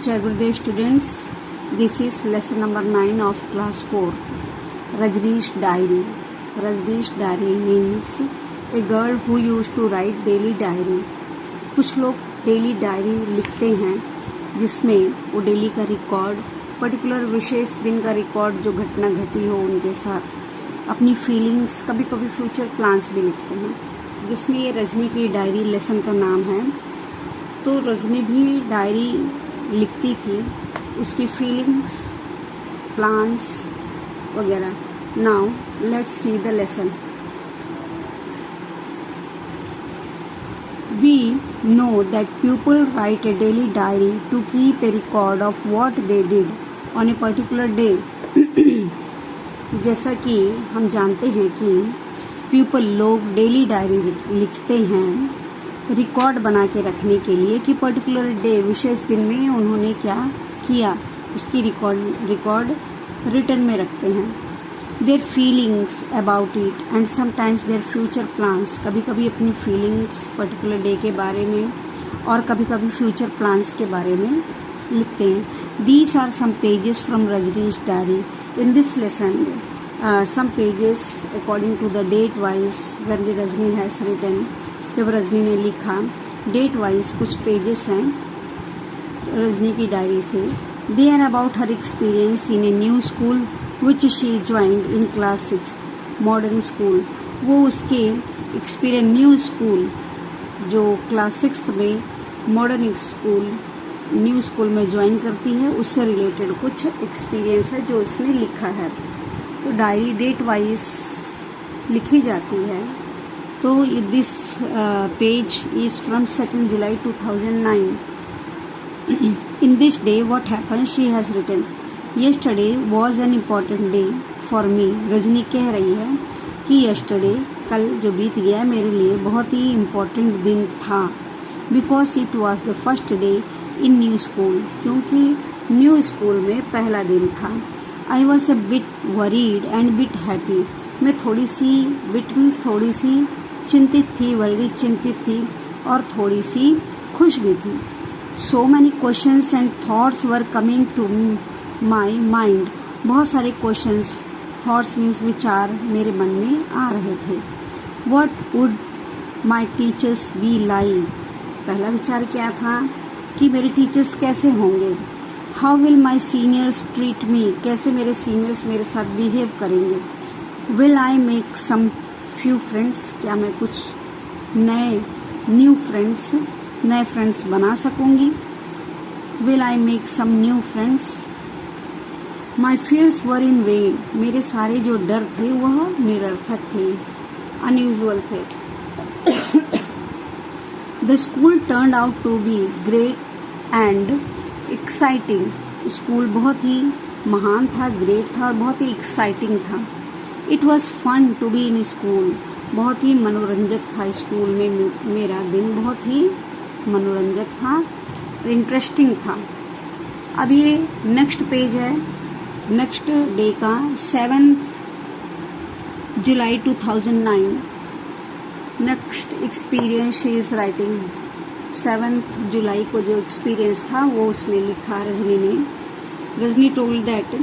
Jai Gurudev students, this is lesson number 9 of class 4. Rajneesh diary. Rajneesh diary means a girl who used to write daily diary. कुछ लोग daily diary लिखते हैं जिसमें वो daily का record, particular विशेष दिन का रिकॉर्ड जो घटना घटी हो उनके साथ, अपनी फीलिंग्स, कभी कभी फ्यूचर प्लान्स भी लिखते हैं, जिसमें ये रजनी की डायरी लेसन का नाम है। तो रजनी भी डायरी लिखती थी, उसकी फीलिंग्स, प्लान्स वगैरह। Now let's see the lesson. We know that people write a daily diary to keep a record of what they did on a particular day. जैसा कि हम जानते हैं कि पीपल लोग डेली डायरी लिखते हैं रिकॉर्ड बना के रखने के लिए कि पर्टिकुलर डे, विशेष दिन में उन्होंने क्या किया, उसकी रिकॉर्ड रिटर्न में रखते हैं। Their feelings about it and sometimes their future plans, कभी कभी अपनी फीलिंग्स पर्टिकुलर डे के बारे में और कभी कभी फ्यूचर प्लान्स के बारे में लिखते हैं। These are some pages from Rajnish diary. In this lesson some pages according to the date wise when the Rajni has written, जब रजनी ने लिखा, डेट वाइज कुछ पेजेस हैं रजनी की डायरी से। They are about her experience in a new school which she joined in class 6 modern school. वो उसके experience new school जो क्लास 6 में मॉडर्न स्कूल न्यू स्कूल में ज्वाइन करती है, उससे रिलेटेड कुछ एक्सपीरियंस है जो उसने लिखा है। तो डायरी डेट वाइज लिखी जाती है। तो this page is from 2 July 2009. In this day what happened, she has written, yesterday was an important day for me. Rajni कह रही है कि yesterday, कल जो बीत गया मेरे लिए बहुत ही इम्पोर्टेंट दिन था, because it was the first day in new school, क्योंकि न्यू स्कूल में पहला दिन था। I was a bit worried and bit happy. मैं थोड़ी सी, bit means थोड़ी सी चिंतित थी, वर्ried चिंतित थी और थोड़ी सी खुश भी थी। So many questions and thoughts were coming to my mind. बहुत सारे questions, thoughts means विचार मेरे मन में आ रहे थे। What would my teachers be like? पहला विचार क्या था कि मेरे टीचर्स कैसे होंगे। How will my seniors treat me? कैसे मेरे सीनियर्स मेरे साथ बिहेव करेंगे। Will I make some few friends? क्या मैं कुछ नए फ्रेंड्स बना सकूंगी। Will I make some new friends? My fears were in vain. मेरे सारे जो डर थे वह निरर्थक थे, अनयूजुअल थे। The school turned out to be great and exciting. School बहुत ही महान था, ग्रेट था और बहुत ही एक्साइटिंग था। It was fun to be in school. बहुत ही मनोरंजक था स्कूल में मेरा दिन, बहुत ही मनोरंजक था, इंटरेस्टिंग था। अब ये नेक्स्ट पेज है, नेक्स्ट डे का 7 July 2009। Next experience she is writing. 7 जुलाई को जो एक्सपीरियंस था वो उसने लिखा, रजनी ने। Rajni told that,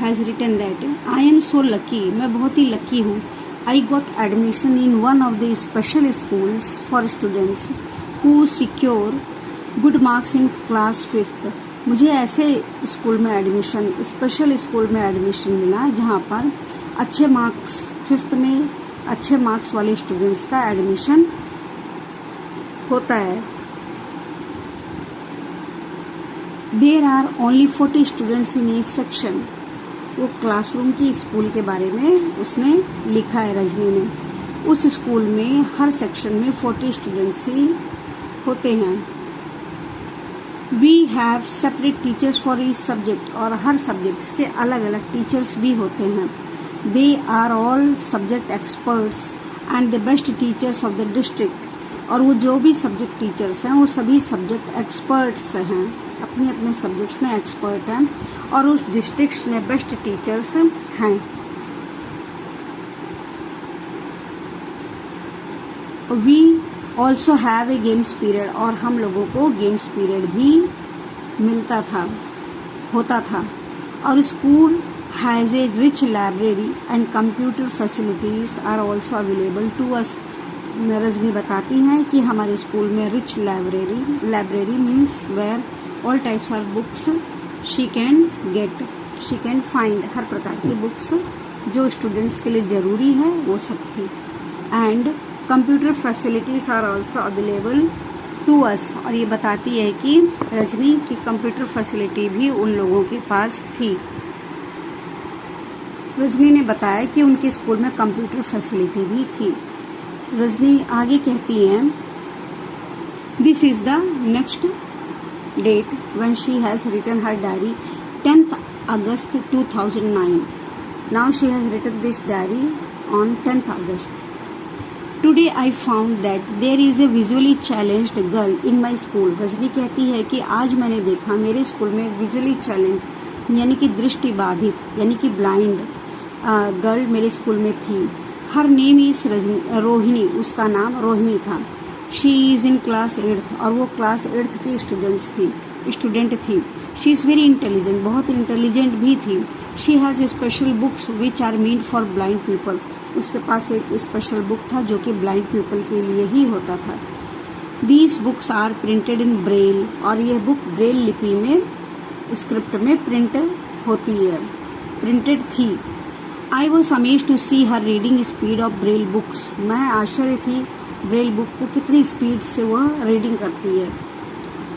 has written that, I am so lucky, मैं बहुत ही लकी हूँ। I got admission in one of the special schools for students who secure good marks in class 5th। मुझे ऐसे स्कूल में एडमिशन, स्पेशल स्कूल में admission मिला जहाँ पर अच्छे मार्क्स, 5th में अच्छे मार्क्स वाले स्टूडेंट्स का एडमिशन होता है। There are only 40 students in each section. वो क्लासरूम की स्कूल के बारे में उसने लिखा है रजनी ने। उस स्कूल में हर सेक्शन में 40 स्टूडेंट्स ही होते हैं। We have separate teachers for each subject, और हर सब्जेक्ट्स के अलग अलग टीचर्स भी होते हैं। They are all subject experts and the best teachers of the district. और वो जो भी सब्जेक्ट टीचर्स हैं वो सभी सब्जेक्ट एक्सपर्ट्स हैं, अपने अपने सब्जेक्ट्स में एक्सपर्ट हैं और उस डिस्ट्रिक्ट में बेस्ट टीचर्स हैं। We also have a games period, और हम लोगों को गेम्स पीरियड भी मिलता था, होता था। और school has a rich library and computer facilities are also available to us. Rajni बताती हैं कि हमारे स्कूल में rich library means where all types of books she can find, हर प्रकार की बुक्स जो स्टूडेंट्स के लिए ज़रूरी है वो सब थी। And computer facilities are also available to us, और ये बताती है कि रजनी की कंप्यूटर फैसिलिटी भी उन लोगों के पास थी। रजनी ने बताया कि उनके स्कूल में कंप्यूटर फैसिलिटी भी थी। रजनी आगे कहती हैं, this is the next date when she has written her diary 10th August 2009. Now she has written this diary on 10th August. Today I found that there is a visually challenged girl in my school. Rajni कहती है कि आज मैंने देखा मेरे school में visually challenge यानी कि दृष्टि बाधित यानी कि ब्लाइंड गर्ल मेरे स्कूल में थी। हर नेम इज रोहिणी, उसका नाम रोहिणी था। She is in class 8th, और वो क्लास 8th की स्टूडेंट थी। शी इज़ वेरी इंटेलिजेंट, बहुत इंटेलिजेंट भी थी। She has special books which are meant for blind people, उसके पास एक स्पेशल बुक था जो कि ब्लाइंड पीपल के लिए ही होता था। These books are printed in Braille, और यह बुक ब्रेल लिपि में स्क्रिप्ट में प्रिंटेड थी। I was amazed to see her reading speed of Braille books, मैं आश्चर्य थी ब्रेल बुक को कितनी स्पीड से वह रीडिंग करती है।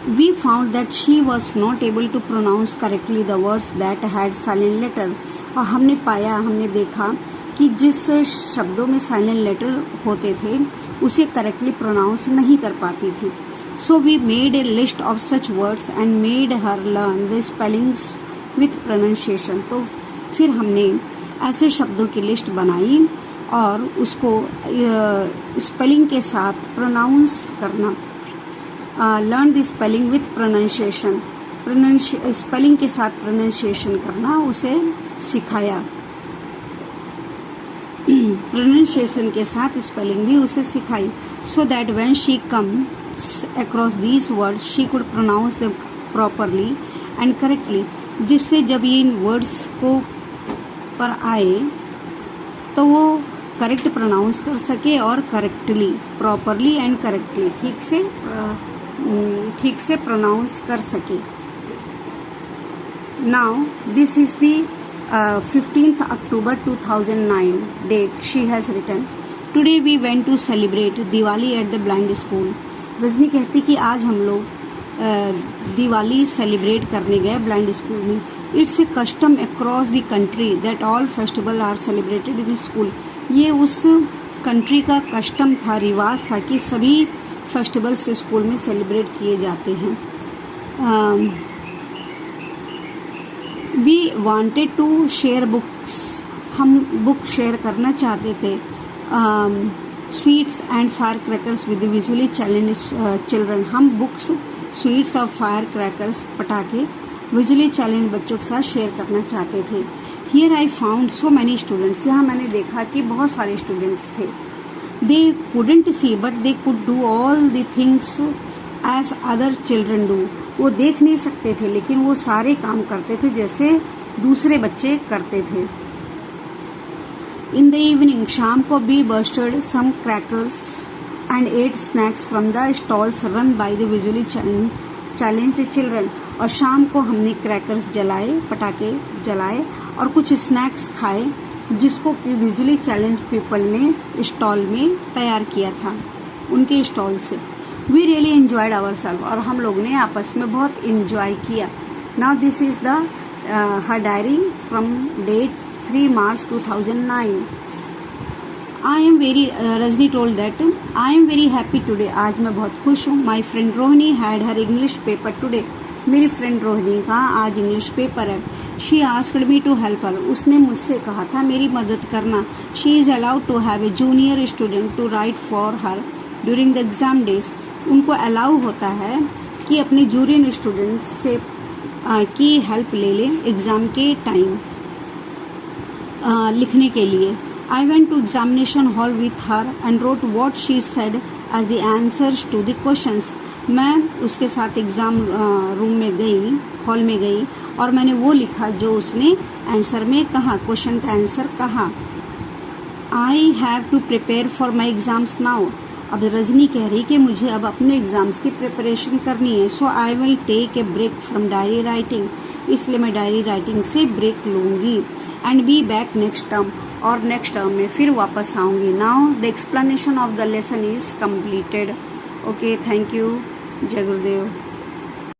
We found that she was not able to pronounce correctly the words that had silent letter, और हमने देखा कि जिस शब्दों में साइलेंट लेटर होते थे उसे करेक्टली प्रोनाउंस नहीं कर पाती थी। So we made a list of such words and made her learn the spellings with pronunciation, तो फिर हमने ऐसे शब्दों की लिस्ट बनाई और उसको स्पेलिंग के साथ प्रोनाउंस करना, learn the spelling with pronunciation, spelling के साथ प्रोनाउंसिएशन करना उसे सिखाया। प्रोनाउंसिएशन के साथ स्पेलिंग भी उसे सिखाई, so that when she comes across these words she could pronounce them properly and correctly, जिससे जब ये इन वर्ड्स को पर आए तो वो करेक्ट प्रोनाउंस कर सके और करेक्टली, प्रॉपरली एंड करेक्टली, ठीक से प्रोनाउंस कर सके। Now this is the 15th October 2009 date she has written. Today we went to celebrate Diwali at the blind school. Rajni कहती कि आज हम लोग दिवाली सेलिब्रेट करने गए ब्लाइंड स्कूल में। It's a custom across the country that all festival are celebrated in school, ये उस कंट्री का कस्टम था, रिवाज था कि सभी फेस्टिवल्स स्कूल में सेलिब्रेट किए जाते हैं। We wanted to share books, हम बुक शेयर करना चाहते थे। Sweets and fire crackers with visually challenged children, हम बुक्स, स्वीट्स और फायर क्रैकर्स, पटाखे विजुअली चैलेंज बच्चों के साथ शेयर करना चाहते थे। Here I found so many students, यहाँ मैंने देखा कि बहुत सारे स्टूडेंट्स थे। They couldn't see but they could do all the things as other children do, वो देख नहीं सकते थे लेकिन वो सारे काम करते थे जैसे दूसरे बच्चे करते थे। इन द इवनिंग, शाम को we busted some crackers and ate snacks from the stalls run by the visually challenged children, और शाम को हमने क्रैकर्स जलाए, पटाखे जलाए और कुछ स्नैक्स खाए जिसको विजुअली चैलेंज पीपल ने स्टॉल में तैयार किया था, उनके स्टॉल से। We really enjoyed our self, और हम लोग ने आपस में बहुत इंजॉय किया। Now this is the her diary from date 3 March 2009. I am very Rajni told that I am very happy today. आज मैं बहुत खुश हूँ. My friend Rohini had her English paper today. मेरी फ्रेंड रोहिणी का आज इंग्लिश पेपर है. She asked me to help her. उसने मुझसे कहा था मेरी मदद करना. She is allowed to have a junior student to write for her during the exam days. उनको अलाउ होता है कि अपने जूनियर स्टूडेंट से की हेल्प ले लें एग्ज़ाम के टाइम लिखने के लिए. I went to examination hall with her and wrote what she said as the answers to the questions. मैं उसके साथ एग्ज़ाम रूम में गई, हॉल में गई और मैंने वो लिखा जो उसने आंसर में कहा, क्वेश्चन का आंसर कहा। I have to prepare for my exams now. अब रजनी कह रही कि मुझे अब अपने एग्जाम्स की प्रिपरेशन करनी है। So I will take a break from diary writing, इसलिए मैं डायरी राइटिंग से ब्रेक लूँगी। And be back next term, और नेक्स्ट टर्म में फिर वापस आऊँगी। Now the explanation of the lesson is completed. Okay, thank you. जय गुरुदेव।